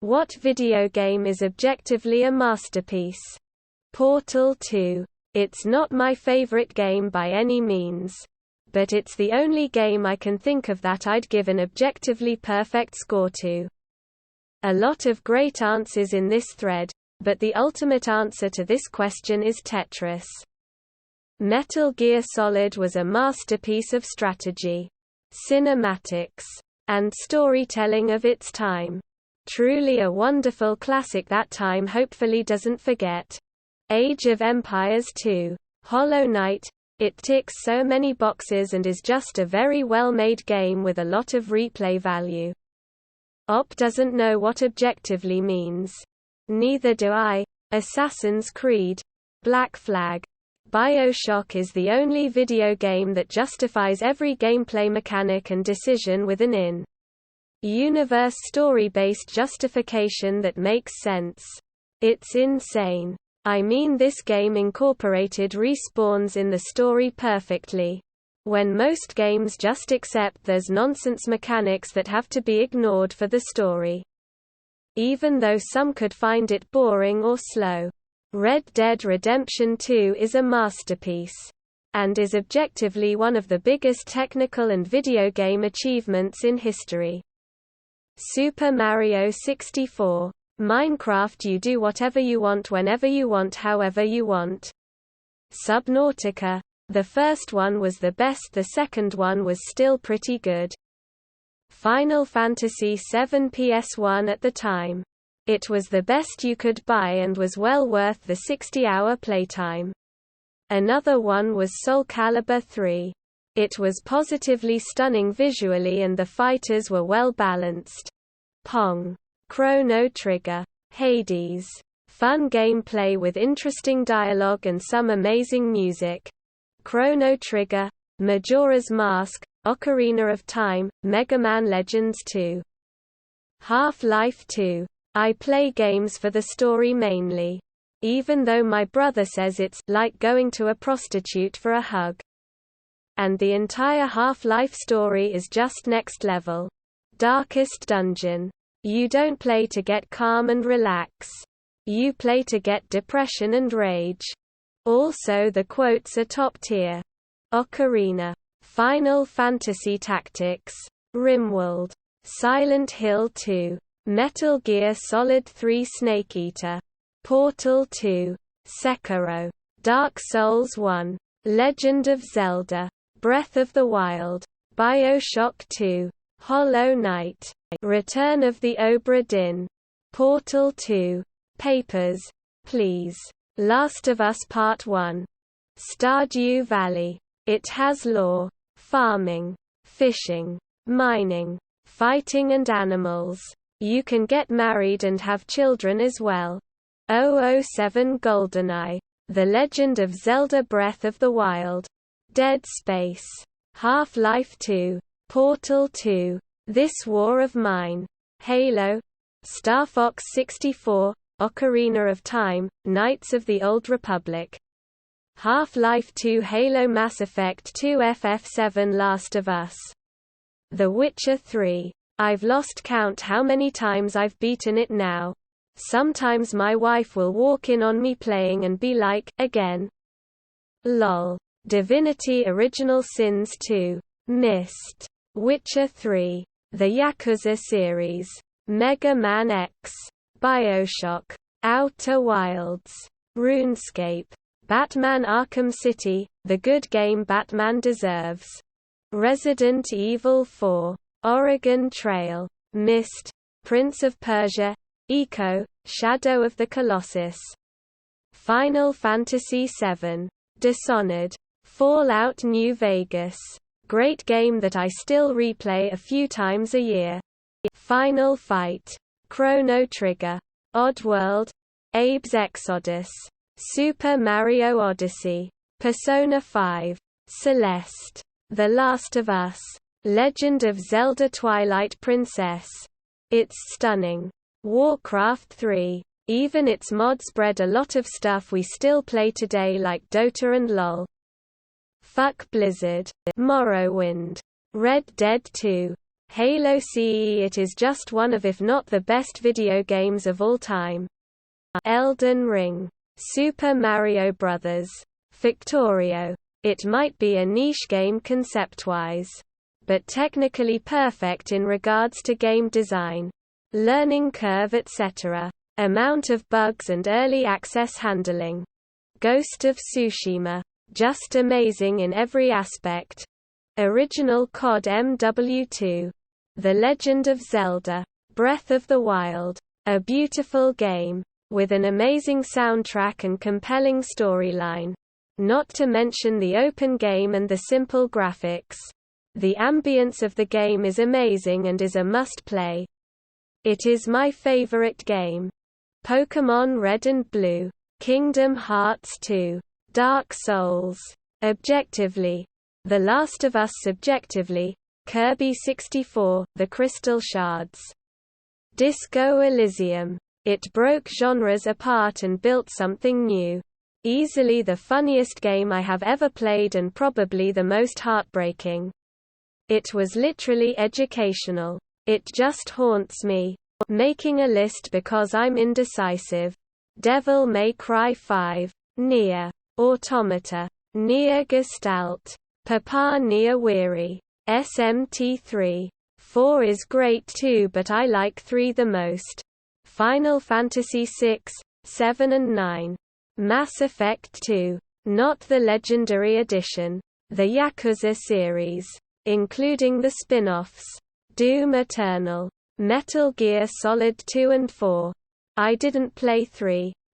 What video game is objectively a masterpiece? Portal 2. It's not my favorite game by any means. But it's the only game I can think of that I'd give an objectively perfect score to. A lot of great answers in this thread, but the ultimate answer to this question is Tetris. Metal Gear Solid was a masterpiece of strategy, cinematics, and storytelling of its time. Truly a wonderful classic that time hopefully doesn't forget. Age of Empires 2. Hollow Knight. It ticks so many boxes and is just a very well-made game with a lot of replay value. Op doesn't know what objectively means. Neither do I. Assassin's Creed. Black Flag. BioShock is the only video game that justifies every gameplay mechanic and decision with an in-universe story-based justification that makes sense. It's insane. I mean, this game incorporated respawns in the story perfectly. When most games just accept there's nonsense mechanics that have to be ignored for the story. Even though some could find it boring or slow. Red Dead Redemption 2 is a masterpiece. And is objectively one of the biggest technical and video game achievements in history. Super Mario 64. Minecraft. You do whatever you want whenever you want however you want. Subnautica. The first one was the best, the second one was still pretty good. Final Fantasy VII PS1 at the time. It was the best you could buy and was well worth the 60-hour playtime. Another one was Soul Calibur 3. It was positively stunning visually and the fighters were well balanced. Pong. Chrono Trigger. Hades. Fun gameplay with interesting dialogue and some amazing music. Chrono Trigger. Majora's Mask. Ocarina of Time. Mega Man Legends 2. Half-Life 2. I play games for the story mainly. Even though my brother says it's like going to a prostitute for a hug. And the entire Half-Life story is just next level. Darkest Dungeon. You don't play to get calm and relax. You play to get depression and rage. Also the quotes are top tier. Ocarina. Final Fantasy Tactics. RimWorld. Silent Hill 2. Metal Gear Solid 3 Snake Eater. Portal 2. Sekiro. Dark Souls 1. Legend of Zelda. Breath of the Wild. BioShock 2. Hollow Knight. Return of the Obra Dinn. Portal 2. Papers, Please. Last of Us Part 1. Stardew Valley. It has law, farming, fishing, mining, fighting and animals. You can get married and have children as well. 007 GoldenEye. The Legend of Zelda Breath of the Wild. Dead Space. Half-Life 2. Portal 2. This War of Mine. Halo. Star Fox 64. Ocarina of Time. Knights of the Old Republic. Half-Life 2. Halo. Mass Effect 2. FF7. Last of Us. The Witcher 3. I've lost count how many times I've beaten it now. Sometimes my wife will walk in on me playing and be like, again. Lol. Divinity Original Sins 2. Myst. Witcher 3. The Yakuza series. Mega Man X. BioShock. Outer Wilds. RuneScape. Batman Arkham City, the good game Batman deserves. Resident Evil 4. Oregon Trail. Myst. Prince of Persia. Eco. Shadow of the Colossus. Final Fantasy VII. Dishonored. Fallout New Vegas. Great game that I still replay a few times a year. Final Fight. Chrono Trigger. Oddworld. Abe's Exodus. Super Mario Odyssey. Persona 5. Celeste. The Last of Us. Legend of Zelda Twilight Princess. It's stunning. Warcraft 3. Even its mods bred a lot of stuff we still play today like Dota and LoL. Fuck Blizzard. Morrowind. Red Dead 2. Halo CE. It is just one of, if not the best video games of all time. Elden Ring. Super Mario Bros. Factorio. It might be a niche game concept-wise, but technically perfect in regards to game design, learning curve, etc. Amount of bugs and early access handling. Ghost of Tsushima. Just amazing in every aspect. Original COD MW2. The Legend of Zelda. Breath of the Wild. A beautiful game, with an amazing soundtrack and compelling storyline. Not to mention the open game and the simple graphics. The ambience of the game is amazing and is a must-play. It is my favorite game. Pokémon Red and Blue. Kingdom Hearts 2. Dark Souls. Objectively. The Last of Us. Subjectively. Kirby 64, The Crystal Shards. Disco Elysium. It broke genres apart and built something new. Easily the funniest game I have ever played and probably the most heartbreaking. It was literally educational. It just haunts me. Making a list because I'm indecisive. Devil May Cry 5. Nier Automata. Nier Gestalt. Papa Nier Weary. SMT3. 4 is great too, but I like 3 the most. Final Fantasy 6, 7 and 9. Mass Effect 2. Not the Legendary Edition. The Yakuza series, including the spin-offs. Doom Eternal. Metal Gear Solid 2 and 4. I didn't play 3.